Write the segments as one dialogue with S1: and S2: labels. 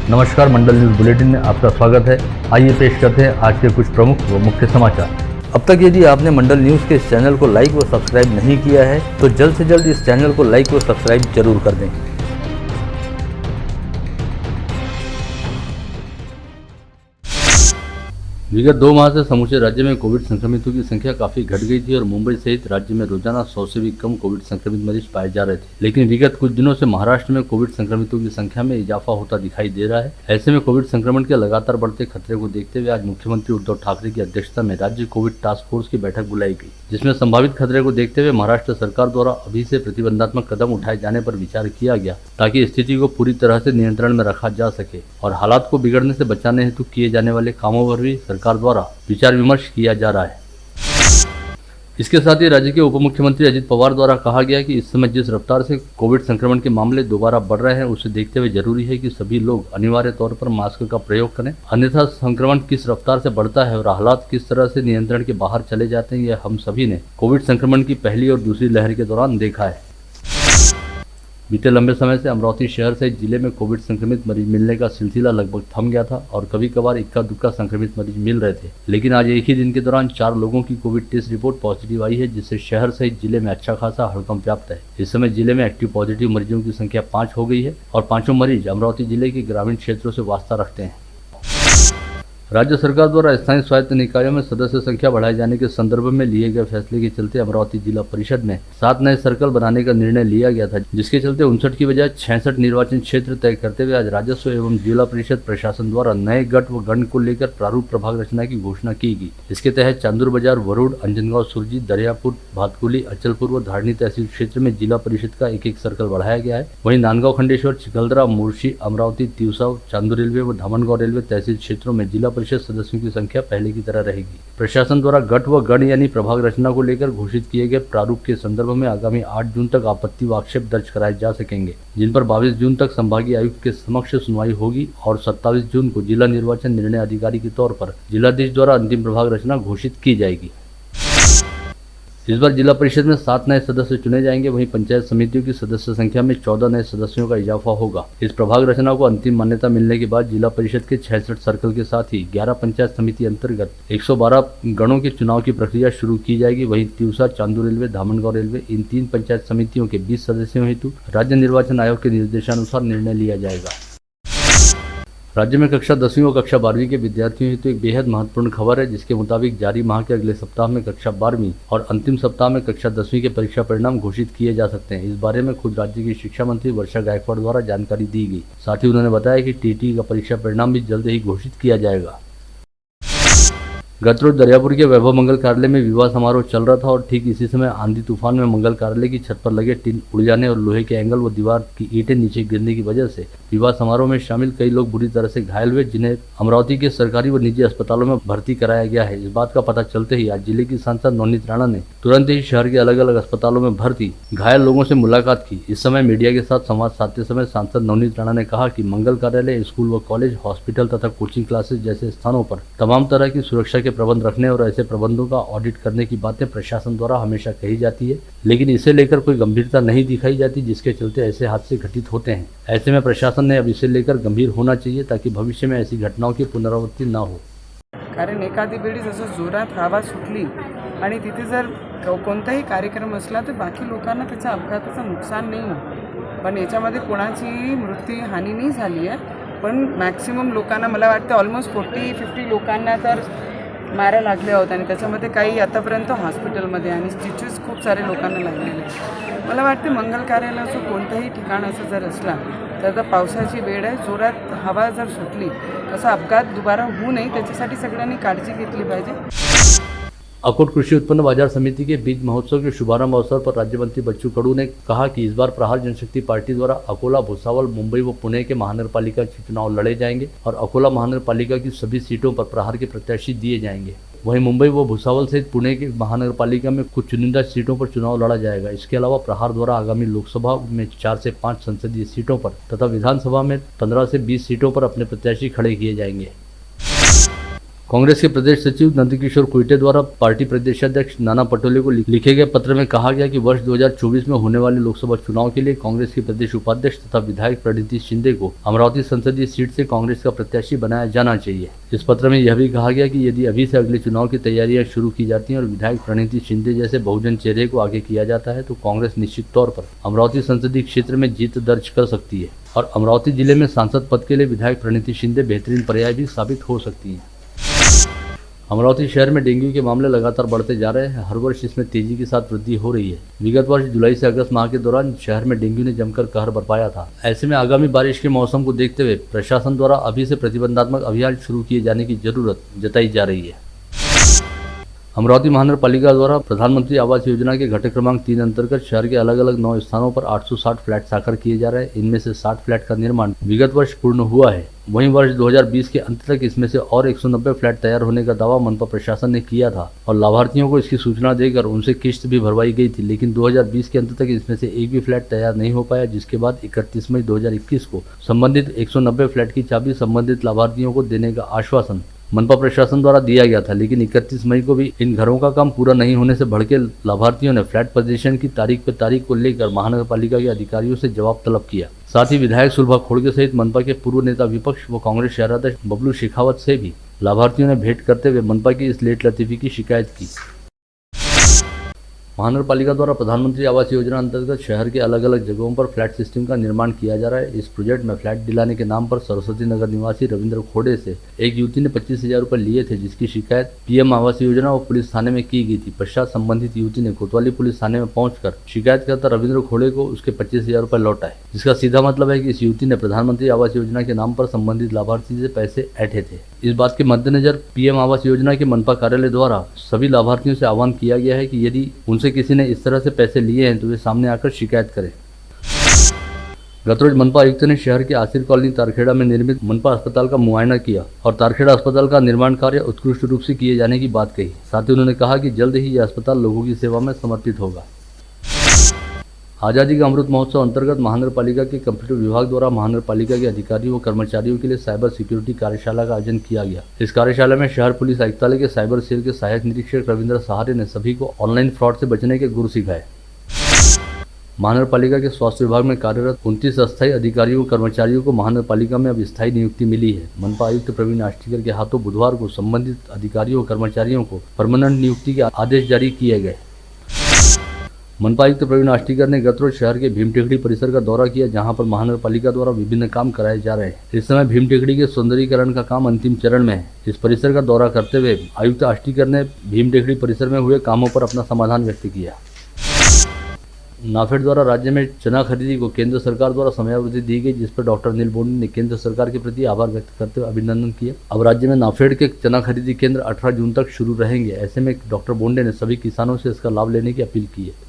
S1: नमस्कार, मंडल news bulletin में आपका स्वागत है। आइए पेश करते हैं आज के कुछ प्रमुख व मुख्य समाचार। अब तक यदि आपने मंडल न्यूज के इस चैनल को लाइक व सब्सक्राइब नहीं किया है तो जल्द से जल्द इस चैनल को लाइक व सब्सक्राइब जरूर कर दें। विगत 2 माह से समूचे राज्य में कोविड संक्रमितों की संख्या काफी घट गई थी और मुंबई सहित राज्य में रोजाना 100 से भी कम कोविड संक्रमित मरीज पाए जा रहे थे। लेकिन विगत कुछ दिनों से महाराष्ट्र में कोविड संक्रमितों की संख्या में इजाफा होता दिखाई दे रहा है। ऐसे में कोविड संक्रमण के लगातार बढ़ते खतरे को देखते हुए आज मुख्यमंत्री उद्धव ठाकरे की अध्यक्षता में राज्य कोविड टास्क फोर्स की बैठक बुलाई गई, जिसमें संभावित खतरे को देखते हुए महाराष्ट्र सरकार द्वारा अभी से प्रतिबंधात्मक कदम उठाए जाने पर विचार किया गया ताकि स्थिति को पूरी तरह से नियंत्रण में रखा जा सके और हालात को बिगड़ने से बचाने हेतु किए जाने वाले कामों पर भी सरकार द्वारा विचार विमर्श किया जा रहा है। इसके साथ ही राज्य के उप मुख्यमंत्री अजित पवार द्वारा कहा गया कि इस समय जिस रफ्तार से कोविड संक्रमण के मामले दोबारा बढ़ रहे हैं उसे देखते हुए जरूरी है कि सभी लोग अनिवार्य तौर पर मास्क का प्रयोग करें, अन्यथा संक्रमण किस रफ्तार से बढ़ता है और हालात किस तरह से नियंत्रण के बाहर चले जाते हैं यह हम सभी ने कोविड संक्रमण की पहली और दूसरी लहर के दौरान देखा है। बीते लंबे समय से अमरावती शहर सहित जिले में कोविड संक्रमित मरीज मिलने का सिलसिला लगभग थम गया था और कभी कभार इक्का दुक्का संक्रमित मरीज मिल रहे थे, लेकिन आज एक ही दिन के दौरान 4 लोगों की कोविड टेस्ट रिपोर्ट पॉजिटिव आई है, जिससे शहर सहित जिले में अच्छा खासा हड़कंप व्याप्त है। इस समय जिले में एक्टिव पॉजिटिव मरीजों की संख्या 5 हो गई है और 5 मरीज अमरावती जिले के ग्रामीण क्षेत्रों से वास्ता रखते हैं। राज्य सरकार द्वारा स्थानीय स्वायत्त निकायों में सदस्य संख्या बढ़ाए जाने के संदर्भ में लिए गए फैसले के चलते अमरावती जिला परिषद में 7 नए सर्कल बनाने का निर्णय लिया गया था, जिसके चलते 59 की बजाय 66 निर्वाचन क्षेत्र तय करते हुए आज राजस्व एवं जिला परिषद प्रशासन द्वारा नए गट व गण को लेकर प्रारूप प्रभाग रचना की घोषणा की गई। इसके तहत चांदूर बाजार, वरुड़, अंजनगांव, सुरजी, दरियापुर, भातकुली, अचलपुर व धारणी तहसील क्षेत्र में जिला परिषद का एक सर्कल बढ़ाया गया है। वहीं नांदगांव, खंडेश्वर, चिखलदरा, मुर्शी, अमरावती, तिवसा, चांदूर रेलवे व धामनगांव रेलवे तहसील क्षेत्रों में जिला परिषद सदस्यों की संख्या पहले की तरह रहेगी। प्रशासन द्वारा गट व गण यानी प्रभाग रचना को लेकर घोषित किए गए प्रारूप के संदर्भ में आगामी 8 जून तक आपत्ति व आक्षेप दर्ज कराए जा सकेंगे, जिन पर 22 जून तक संभागीय आयुक्त के समक्ष सुनवाई होगी और 27 जून को जिला निर्वाचन निर्णय अधिकारी के तौर पर जिलाधीश द्वारा अंतिम प्रभाग रचना घोषित की जाएगी। इस बार जिला परिषद में 7 नए सदस्य चुने जाएंगे। वहीं पंचायत समितियों की सदस्य संख्या में 14 नए सदस्यों का इजाफा होगा। इस प्रभाग रचना को अंतिम मान्यता मिलने के बाद जिला परिषद के 66 सर्कल के साथ ही 11 पंचायत समिति अंतर्गत 112 गणों के चुनाव की प्रक्रिया शुरू की जाएगी। वहीं तिवसा, चांदूर रेलवे, धामनगांव रेलवे इन 3 पंचायत समितियों के 20 सदस्यों हेतु राज्य निर्वाचन आयोग के निर्देशानुसार निर्णय लिया जाएगा। राज्य में कक्षा 10वीं और कक्षा 12वीं के विद्यार्थियों हेतु एक बेहद महत्वपूर्ण खबर है, जिसके मुताबिक जारी माह के अगले सप्ताह में कक्षा 12वीं और अंतिम सप्ताह में कक्षा 10वीं के परीक्षा परिणाम घोषित किए जा सकते हैं। इस बारे में खुद राज्य की शिक्षा मंत्री वर्षा गायकवाड़ द्वारा जानकारी दी गई। साथ ही उन्होंने बताया कि टीटी का परीक्षा परिणाम भी जल्द ही घोषित किया जाएगा। गत रोज दरियापुर के वैभव मंगल कार्यालय में विवाह समारोह चल रहा था और ठीक इसी समय आंधी तूफान में मंगल कार्यालय की छत पर लगे टिन उड़ जाने और लोहे के एंगल व दीवार की ईंटें नीचे गिरने की वजह से विवाह समारोह में शामिल कई लोग बुरी तरह से घायल हुए, जिन्हें अमरावती के सरकारी व निजी अस्पतालों में भर्ती कराया गया है। इस बात का पता चलते ही आज जिले की सांसद नवनीत राणा ने तुरंत ही शहर के अलग अलग अस्पतालों में भर्ती घायल लोगों से मुलाकात की। इस समय मीडिया के साथ संवाद साधते समय सांसद नवनीत राणा ने कहा कि मंगल कार्यालय स्कूल व कॉलेज, हॉस्पिटल तथा कोचिंग क्लासेस जैसे स्थानों पर तमाम तरह की सुरक्षा के प्रबंध रखने और ऐसे प्रबंधों का ऑडिट करने की बातें प्रशासन द्वारा हमेशा कही जाती है, लेकिन इसे लेकर कोई गंभीरता नहीं दिखाई जाती, जिसके चलते ऐसे हादसे घटित होते हैं। ऐसे में प्रशासन ने अब इसे लेकर गंभीर होना चाहिए ताकि भविष्य में ऐसी घटनाओं की पुनरावृत्ती न हो।
S2: कारण एखादी वेळी जसं जोरात हवा सुटली आणि तिथे जर कोणताही कार्यक्रम असला तर बाकी लोकांना त्याचा अपघाताचं नुकसान नाही होत, पण याच्यामध्ये कोणाची मृत्यू हानी नाही झाली आहे, पण मॅक्सिमम लोकांना मला वाटतं ऑलमोस्ट 40-50 लोकांना तर मारा लागले होते आणि त्याच्यामध्ये काही आतापर्यंत हॉस्पिटलमध्ये आणि स्टिचेस खूप सारे लोकांना लागलेले आहेत। मला वाटते मंगल कार्यालयाचं कोणतंही ठिकाण असं जर असला तर आता पावसाची वेळ आहे, जोरात हवा जर सुटली तसा अपघात दुबारा होऊ नये त्याच्यासाठी सगळ्यांनी काळजी घेतली पाहिजे।
S1: अकोट कृषि उत्पन्न बाजार समिति के बीज महोत्सव के शुभारंभ अवसर पर राज्य मंत्री बच्चू कडू ने कहा कि इस बार प्रहार जनशक्ति पार्टी द्वारा अकोला, भुसावल, मुंबई व पुणे के महानगरपालिका के चुनाव लड़े जाएंगे और अकोला महानगरपालिका की सभी सीटों पर प्रहार के प्रत्याशी दिए जाएंगे। वहीं मुंबई व भुसावल सहित पुणे के महानगरपालिका में कुछ चुनिंदा सीटों पर चुनाव लड़ा जाएगा। इसके अलावा प्रहार द्वारा आगामी लोकसभा में 4 से 5 संसदीय सीटों पर तथा विधानसभा में 15 से 20 सीटों पर अपने प्रत्याशी खड़े किए जाएंगे। कांग्रेस के प्रदेश सचिव नंदकिशोर कुईटे द्वारा पार्टी प्रदेशाध्यक्ष नाना पटोले को लिखे गए पत्र में कहा गया कि वर्ष 2024 में होने वाले लोकसभा चुनाव के लिए कांग्रेस के प्रदेश उपाध्यक्ष तथा विधायक प्रणीति शिंदे को अमरावती संसदीय सीट से कांग्रेस का प्रत्याशी बनाया जाना चाहिए। इस पत्र में यह भी कहा गया कि यदि अभी से अगले चुनाव की तैयारियां शुरू की जाती हैं और विधायक प्रणीति शिंदे जैसे बहुजन चेहरे को आगे किया जाता है तो कांग्रेस निश्चित तौर पर अमरावती संसदीय क्षेत्र में जीत दर्ज कर सकती है और अमरावती जिले में सांसद पद के लिए विधायक प्रणीति शिंदे बेहतरीन पर्याय भी साबित हो सकती है। अमरावती शहर में डेंगू के मामले लगातार बढ़ते जा रहे हैं। हर वर्ष इसमें तेजी के साथ वृद्धि हो रही है। विगत वर्ष जुलाई से अगस्त माह के दौरान शहर में डेंगू ने जमकर कहर बरपाया था। ऐसे में आगामी बारिश के मौसम को देखते हुए प्रशासन द्वारा अभी से प्रतिबंधात्मक अभियान शुरू किए जाने की जरूरत जताई जा रही है। अमरावती महानगर पालिका द्वारा प्रधानमंत्री आवास योजना के घटक क्रमांक 3 अंतर्गत शहर के अलग अलग 9 स्थानों पर 860 फ्लैट साकार किए जा रहे हैं। इनमें से 60 फ्लैट का निर्माण विगत वर्ष पूर्ण हुआ है। वहीं वर्ष 2020 के अंत तक इसमें से और 190 फ्लैट तैयार होने का दावा मनपा प्रशासन ने किया था और लाभार्थियों को इसकी सूचना देकर उनसे किस्त भी भरवाई गई थी, लेकिन 2020 के अंत तक इसमें से एक भी फ्लैट तैयार नहीं हो पाया, जिसके बाद 31 मई 2021 को संबंधित 190 फ्लैट की चाबी संबंधित लाभार्थियों को देने का आश्वासन मनपा प्रशासन द्वारा दिया गया था, लेकिन 31 मई को भी इन घरों का काम पूरा नहीं होने से भड़के लाभार्थियों ने फ्लैट पोजीशन की तारीख को लेकर महानगर पालिका के अधिकारियों से जवाब तलब किया। साथ ही विधायक सुलभा खोड़के सहित मनपा के पूर्व नेता विपक्ष व कांग्रेस शहराध्यक्ष बबलू शेखावत से भी लाभार्थियों ने भेंट करते हुए मनपा की इस लेट लतीफी की शिकायत की। महानगर पालिका द्वारा प्रधानमंत्री आवास योजना अंतर्गत शहर के अलग अलग जगहों पर फ्लैट सिस्टम का निर्माण किया जा रहा है। इस प्रोजेक्ट में फ्लैट दिलाने के नाम पर सरस्वती नगर निवासी रविंद्र खोड़े से एक युवती ने 25,000 रुपये लिए थे, जिसकी शिकायत पीएम आवास योजना और पुलिस थाने में की गई थी। पश्चात संबंधित युवती ने कोतवाली पुलिस थाने में पहुंचकर शिकायतकर्ता रविंद्र खोड़े को उसके 25,000 रुपये लौटाए, जिसका सीधा मतलब है कि इस युवती ने प्रधानमंत्री आवास योजना के नाम पर संबंधित लाभार्थी से पैसे ऐंठे थे। इस बात के मद्देनजर पीएम आवास योजना के मनपा कार्यालय द्वारा सभी लाभार्थियों से आह्वान किया गया है कि यदि उनसे किसी ने इस तरह से पैसे लिए हैं तो वे सामने आकर शिकायत करें। गतरोज मनपा आयुक्त ने शहर के आसिर कॉलोनी तारखेड़ा में निर्मित मनपा अस्पताल का मुआयना किया और तारखेड़ा अस्पताल का निर्माण कार्य उत्कृष्ट रूप से किए जाने की बात कही। साथ ही उन्होंने कहा कि जल्द ही यह अस्पताल लोगों की सेवा में समर्पित होगा। आज़ादी का अमृत महोत्सव अंतर्गत महानगर पालिका के कंप्यूटर विभाग द्वारा महानगर पालिका के अधिकारियों व कर्मचारियों के लिए साइबर सिक्योरिटी कार्यशाला का आयोजन किया गया। इस कार्यशाला में शहर पुलिस आयुक्तालय के साइबर सेल के सहायक निरीक्षक रविंद्र सहारे ने सभी को ऑनलाइन फ्रॉड से बचने के गुर सिखाए। महानगर पालिका के स्वास्थ्य विभाग में कार्यरत 29 अस्थायी अधिकारियों व कर्मचारियों को महानगर पालिका में अब स्थायी नियुक्ति मिली है। मनपा आयुक्त प्रवीण आष्टीकर के हाथों बुधवार को संबंधित अधिकारियों व कर्मचारियों को परमानेंट नियुक्ति के आदेश जारी किए गए। मनपा आयुक्त प्रवीण आष्टीकर ने गत रोज शहर के भीम टेकड़ी परिसर का दौरा किया, जहां पर महानगर पालिका द्वारा विभिन्न काम कराए जा रहे हैं। इस समय भीम टेकड़ी के सौंदर्यीकरण का काम अंतिम चरण में है। इस परिसर का दौरा करते हुए आयुक्त आष्टीकर ने भीम टेकड़ी परिसर में हुए कामों पर अपना समाधान व्यक्त किया। नाफेड द्वारा राज्य में चना खरीदी को केंद्र सरकार द्वारा समयावधि दी गई, जिस पर डॉक्टर अनिल बोंडे ने केंद्र सरकार के प्रति आभार व्यक्त करते हुए अभिनंदन किया। अब राज्य में नाफेड के चना खरीदी केंद्र 18 जून तक शुरू रहेंगे। ऐसे में डॉक्टर बोंडे ने सभी किसानों से इसका लाभ लेने की अपील की है।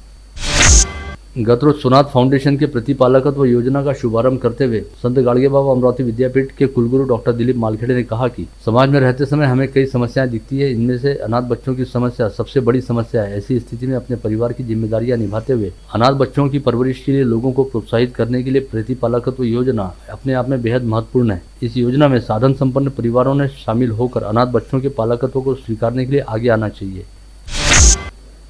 S1: गत रोज सोनाथ फाउंडेशन के प्रतिपालकत्व योजना का शुभारंभ करते हुए संत गाड़गे बाबा अमरावती विद्यापीठ के कुलगुरु डॉक्टर दिलीप मालखेड़े ने कहा कि समाज में रहते समय हमें कई समस्याएं दिखती है। इनमें से अनाथ बच्चों की समस्या सबसे बड़ी समस्या है। ऐसी स्थिति में अपने परिवार की जिम्मेदारियां निभाते हुए अनाथ बच्चों की परवरिश के लिए लोगों को प्रोत्साहित करने के लिए प्रतिपालकत्व योजना अपने आप में बेहद महत्वपूर्ण है। इस योजना में साधन संपन्न परिवारों ने शामिल होकर अनाथ बच्चों के पालकत्व को स्वीकारने के लिए आगे आना चाहिए।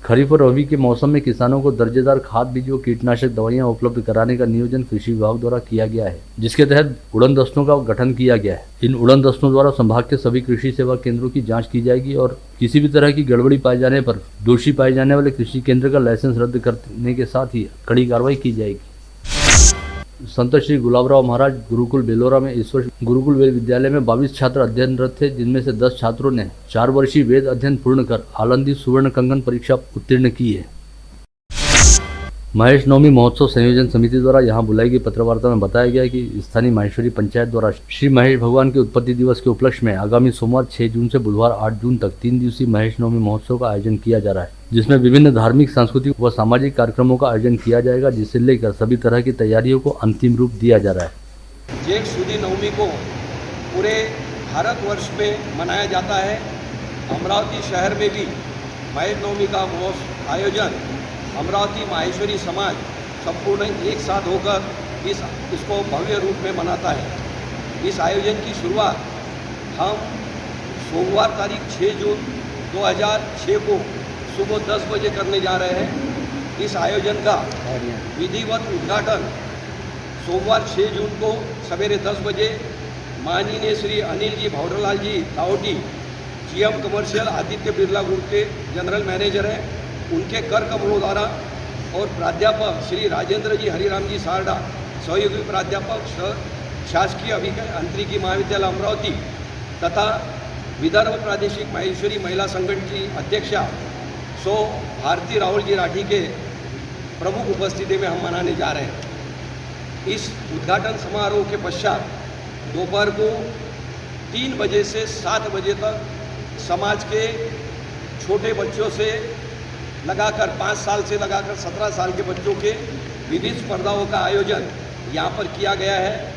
S1: खरीफ और रबी के मौसम में किसानों को दर्जेदार खाद बीज व कीटनाशक दवाइयां उपलब्ध कराने का नियोजन कृषि विभाग द्वारा किया गया है, जिसके तहत उड़न दस्तों का गठन किया गया है। इन उड़न दस्तों द्वारा संभाग के सभी कृषि सेवा केंद्रों की जांच की जाएगी और किसी भी तरह की गड़बड़ी पाए जाने पर दोषी पाए जाने वाले कृषि केंद्र का लाइसेंस रद्द करने के साथ ही कड़ी कार्रवाई की जाएगी। संत श्री गुलाबराव महाराज गुरुकुल बेलोरा में इस वर्ष गुरुकुल वेद विद्यालय में 22 छात्र अध्ययनरत थे, जिनमें से 10 छात्रों ने 4 वर्षीय वेद अध्ययन पूर्ण कर आलंदी सुवर्ण कंगन परीक्षा उत्तीर्ण की है। महेश नवमी महोत्सव संयोजन समिति द्वारा यहां बुलाई गई पत्रवार्ता में बताया गया कि स्थानीय माहेश्वरी पंचायत द्वारा श्री महेश भगवान के उत्पत्ति दिवस के उपलक्ष्य में आगामी सोमवार 6 जून से बुधवार 8 जून तक 3 दिवसीय महेश नवमी महोत्सव का आयोजन किया जा रहा है, जिसमें विभिन्न धार्मिक, सांस्कृतिक व सामाजिक कार्यक्रमों का आयोजन किया जाएगा, जिसे लेकर सभी तरह की तैयारियों को अंतिम रूप दिया जा रहा है।
S3: जेठ सुदी नवमी को पूरे भारतवर्ष में मनाया जाता है। अमरावती शहर में भी महेश नवमी का आयोजन अमरावती माहेश्वरी समाज संपूर्ण एक साथ होकर इसको भव्य रूप में मनाता है। इस आयोजन की शुरुआत हम सोमवार तारीख 6 जून 2006 को सुबह 10 बजे करने जा रहे हैं। इस आयोजन का विधिवत उद्घाटन सोमवार 6 जून को सवेरे 10 बजे माननीय Shri Anil ji Bhaurlal ji Lahoti GM commercial Aditya Birla group के जनरल मैनेजर हैं, उनके कर कमलों द्वारा और प्राध्यापक श्री राजेंद्र जी हरिराम जी सारडा सहयोगी प्राध्यापक शासकीय अभियांत्रिकी महाविद्यालय अमरावती तथा विदर्भ प्रादेशिक माहेश्वरी महिला संगठन की अध्यक्षा सो भारती राहुल जी राठी के प्रमुख उपस्थिति में हम मनाने जा रहे हैं। इस उद्घाटन समारोह के पश्चात दोपहर को 3 बजे से 7 बजे तक समाज के छोटे बच्चों से लगाकर 5 साल से लगाकर 17 साल के बच्चों के विविध स्पर्धाओं का आयोजन यहाँ पर किया गया है।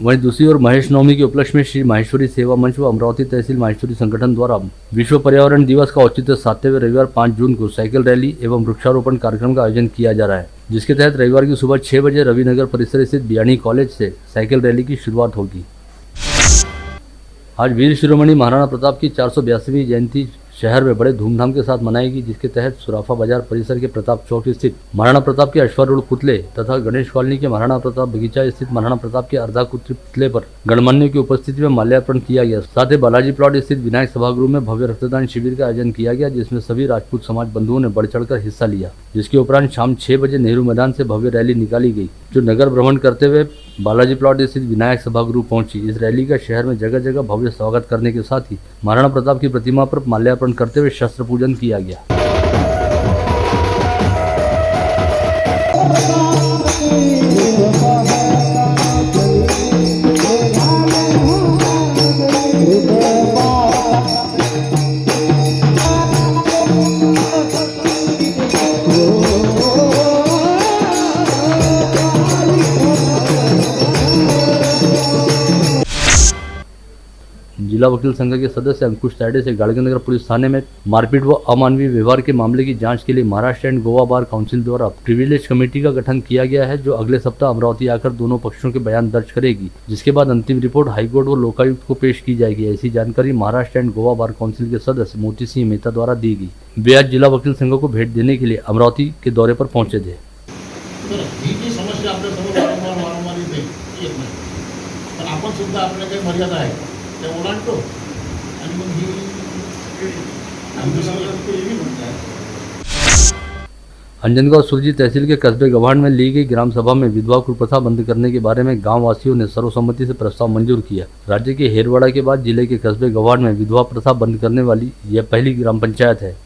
S1: वहीं दूसरी ओर महेश नवमी के उपलक्ष्य में श्री माहेश्वरी सेवा मंच व अमरावती तहसील माहेश्वरी संगठन द्वारा विश्व पर्यावरण दिवस का औचित्य साधते हुए रविवार 5 जून को साइकिल रैली एवं वृक्षारोपण कार्यक्रम का आयोजन किया जा रहा है, जिसके तहत रविवार की सुबह 6 बजे रविनगर परिसर स्थित बियाणी कॉलेज से साइकिल रैली की शुरुआत होगी। आज वीर शिरोमणि महाराणा प्रताप की 482वीं जयंती शहर में बड़े धूमधाम के साथ मनाएगी, जिसके तहत सुराफा बाजार परिसर के प्रताप चौक स्थित महाराणा प्रताप के अश्वारूढ़ पुतले तथा गणेश कॉलोनी के महाराणा प्रताप बगीचा स्थित महाराणा प्रताप के अर्धाकृति पुतले पर गणमान्यों की उपस्थिति में माल्यार्पण किया गया। साथ ही बालाजी प्लॉट स्थित विनायक सभागृह में भव्य रक्तदान शिविर का आयोजन किया गया, जिसमें सभी राजपूत समाज बंधुओं ने बढ़ चढ़कर हिस्सा लिया। जिसके उपरांत शाम 6 बजे नेहरू मैदान से भव्य रैली निकाली गई, जो नगर भ्रमण करते हुए बालाजी प्लॉट स्थित विनायक सभागृह पहुंची। इस रैली का शहर में जगह जगह भव्य स्वागत करने के साथ ही महाराणा प्रताप की प्रतिमा पर माल्यार्पण करते हुए शस्त्र पूजन किया गया। जिला वकील संघ के सदस्य अंकुश तायडे से गाड़गनगर पुलिस थाने में मारपीट व अमानवीय व्यवहार के मामले की जांच के लिए Maharashtra and Goa bar council द्वारा प्रिविलेज कमेटी का गठन किया गया है, जो अगले सप्ताह अमरावती आकर दोनों पक्षों के बयान दर्ज करेगी, जिसके बाद अंतिम रिपोर्ट हाईकोर्ट व लोकायुक्त को पेश की जाएगी। ऐसी जानकारी Maharashtra and Goa bar council के सदस्य मोती सिंह मेहता द्वारा दी गई। वे आज जिला वकील संघ को भेंट देने के लिए अमरावती के दौरे पर पहुंचे थे।
S4: त्या ओलांडतो आणि मग ही
S1: अंजनगांव सुरजी तहसील के कस्बे गवाड़ में ली गई ग्राम सभा में विधवा कुप्रथा बंद करने के बारे में गांव वासियों ने सर्वसम्मति से प्रस्ताव मंजूर किया। राज्य के हेरवाड़ा के बाद जिले के कस्बे गवाड़ में विधवा प्रथा बंद करने वाली यह पहली ग्राम पंचायत है।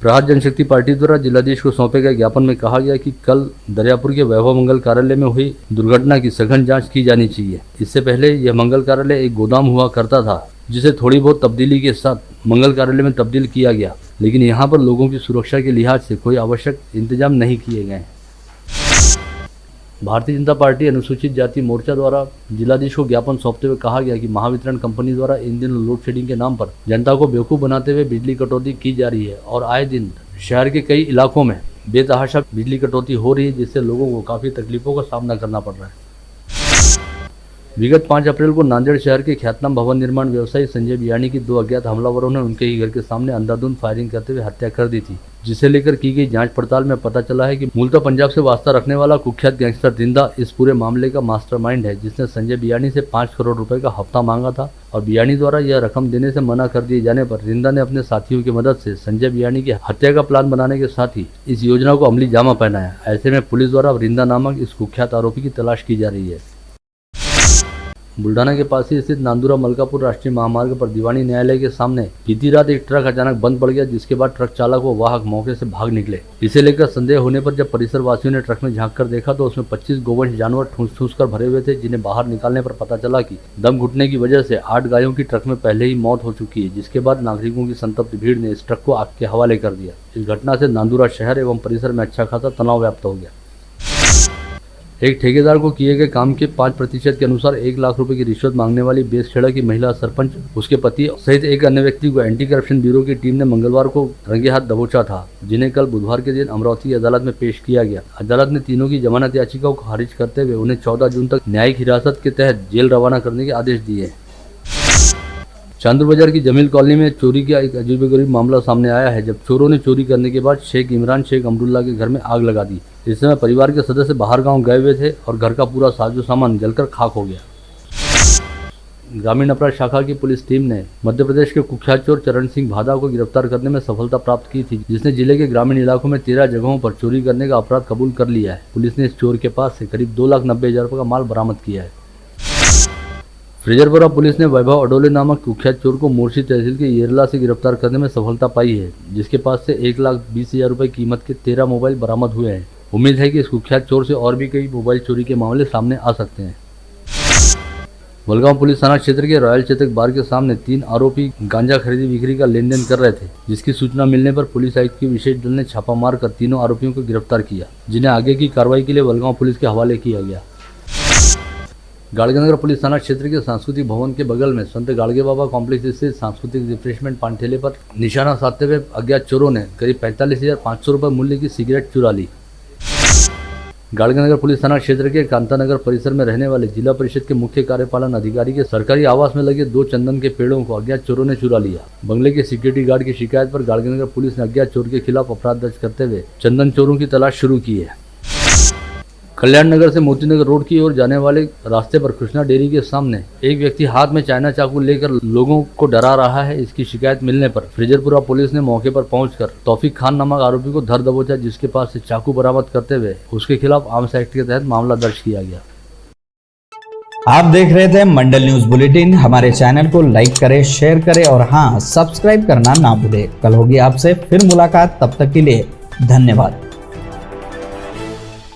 S1: प्रहार जनशक्ति पार्टी द्वारा जिलाधीश को सौंपे गए ज्ञापन में कहा गया कि कल दरियापुर के वैभव मंगल कार्यालय में हुई दुर्घटना की सघन जांच की जानी चाहिए। इससे पहले यह मंगल कार्यालय एक गोदाम हुआ करता था, जिसे थोड़ी बहुत तब्दीली के साथ मंगल कार्यालय में तब्दील किया गया, लेकिन यहाँ पर लोगों की सुरक्षा के लिहाज से कोई आवश्यक इंतजाम नहीं किए गए। भारतीय जनता पार्टी अनुसूचित जाति मोर्चा द्वारा जिलाधीश को ज्ञापन सौंपते हुए कहा गया कि महावितरण कंपनी द्वारा इन दिनों लोड शेडिंग के नाम पर जनता को बेवकूफ़ बनाते हुए बिजली कटौती की जा रही है और आए दिन शहर के कई इलाकों में बेतहाशा बिजली कटौती हो रही है, जिससे लोगों को काफ़ी तकलीफों का सामना करना पड़ रहा है। विगत 5 अप्रैल को नांदेड़ शहर के ख्यातनाम भवन निर्माण व्यवसायी संजय बियाणी की 2 अज्ञात हमलावरों ने उनके ही घर के सामने अंधाधुंध फायरिंग करते हुए हत्या कर दी थी, जिसे लेकर की गई जांच पड़ताल में पता चला है कि मूलतः पंजाब से वास्ता रखने वाला कुख्यात गैंगस्टर रिंदा इस पूरे मामले का मास्टरमाइंड है, जिसने संजय बियाणी से 5 करोड़ रुपए का हफ्ता मांगा था और बियाणी द्वारा यह रकम देने से मना कर दिए जाने पर रिंदा ने अपने साथियों की मदद से संजय बियाणी की हत्या का प्लान बनाने के साथ ही इस योजना को अमली जामा पहनाया। ऐसे में पुलिस द्वारा रिंदा नामक इस कुख्यात आरोपी की तलाश की जा रही है। बुल्ढाना के पास ही स्थित नांदुरा मलकापुर राष्ट्रीय महामार्ग पर दीवानी न्यायालय के सामने बीती रात एक ट्रक अचानक बंद पड़ गया, जिसके बाद ट्रक चालक व वाहक मौके से भाग निकले। इसे लेकर संदेह होने पर जब परिसर वासियों ने ट्रक में झांक कर देखा तो उसमें 25 गोवंश जानवर ठूस कर भरे हुए थे, जिन्हें बाहर निकालने पर पता चला कि दम घुटने की वजह से 8 गायों की ट्रक में पहले ही मौत हो चुकी है, जिसके बाद नागरिकों की संतप्त भीड़ ने इस ट्रक को आग के हवाले कर दिया। इस घटना से नांदुरा शहर एवं परिसर में अच्छा खासा तनाव व्याप्त हो गया। एक ठेकेदार को किए गए काम के 5% के अनुसार 1 लाख रुपए की रिश्वत मांगने वाली बेसखेड़ा की महिला सरपंच, उसके पति सहित एक अन्य व्यक्ति को एंटी करप्शन ब्यूरो की टीम ने मंगलवार को रंगे हाथ दबोचा था, जिन्हें कल बुधवार के दिन अमरावती अदालत में पेश किया गया। अदालत ने तीनों की जमानत याचिका को खारिज करते हुए उन्हें 14 जून तक न्यायिक हिरासत के तहत जेल रवाना करने के आदेश दिए। चांदूर बाजार की जमील कॉलोनी में चोरी का एक अजीबोगरीब मामला सामने आया है, जब चोरों ने चोरी करने के बाद शेख इमरान शेख अमरुल्ला के घर में आग लगा दी। इस समय परिवार के सदस्य बाहर गांव गए हुए थे और घर का पूरा साजो सामान जलकर खाक हो गया। ग्रामीण अपराध शाखा की पुलिस टीम ने मध्य प्रदेश के कुख्यात चोर चरण सिंह भादा को गिरफ्तार करने में सफलता प्राप्त की थी, जिसने जिले के ग्रामीण इलाकों में 13 जगहों पर चोरी करने का अपराध कबूल कर लिया है। पुलिस ने इस चोर के पास से करीब 2,90,000 रुपये का माल बरामद किया है। फ्रेजरपुरा पुलिस ने वैभव अडोले नामक कुख्यात चोर को मोर्शी तहसील के येरला से गिरफ्तार करने में सफलता पाई है, जिसके पास से 1,20,000 रुपये कीमत के 13 मोबाइल बरामद हुए हैं। उम्मीद है कि इस कुख्यात चोर से और भी कई मोबाइल चोरी के मामले सामने आ सकते हैं। बलगांव पुलिस थाना क्षेत्र के रॉयल चेतक बार के सामने 3 आरोपी गांजा खरीदी बिक्री का लेन देन कर रहे थे, जिसकी सूचना मिलने पर पुलिस आयुक्त की विशेष दल ने छापा मार कर तीनों आरोपियों को गिरफ्तार किया, जिन्हें आगे की कार्रवाई के लिए बलगांव पुलिस के हवाले किया गया। गाड़गेनगर पुलिस थाना क्षेत्र के सांस्कृतिक भवन के बगल में संत गाड़गे बाबा कॉम्प्लेक्स स्थित सांस्कृतिक रिफ्रेशमेंट पानठेले पर निशाना साधते हुए अज्ञात चोरों ने करीब 45,500 रुपये मूल्य की सिगरेट चुरा ली। गाड़गेनगर पुलिस थाना क्षेत्र के कांतानगर परिसर में रहने वाले जिला परिषद के मुख्य कार्यपालन अधिकारी के सरकारी आवास में लगे 2 चंदन के पेड़ों को अज्ञात चोरों ने चुरा लिया। बंगले के सिक्योरिटी गार्ड की शिकायत पर गाड़गेनगर पुलिस ने अज्ञात चोर के खिलाफ अपराध दर्ज करते हुए चंदन चोरों की तलाश शुरू की है। कल्याण नगर से मोतीनगर रोड की ओर जाने वाले रास्ते पर कृष्णा डेयरी के सामने एक व्यक्ति हाथ में चाइना चाकू लेकर लोगों को डरा रहा है। इसकी शिकायत मिलने पर फ्रेजरपुरा पुलिस ने मौके पर पहुंचकर तौफीक खान नामक आरोपी को धर दबोचा, जिसके पास से चाकू बरामद करते हुए उसके खिलाफ आर्म्स एक्ट के तहत मामला दर्ज किया गया।
S5: आप देख रहे थे मंडल न्यूज बुलेटिन। हमारे चैनल को लाइक करें, शेयर करें और हाँ, सब्सक्राइब करना ना भूलें। कल होगी आपसे फिर मुलाकात, तब तक के लिए धन्यवाद।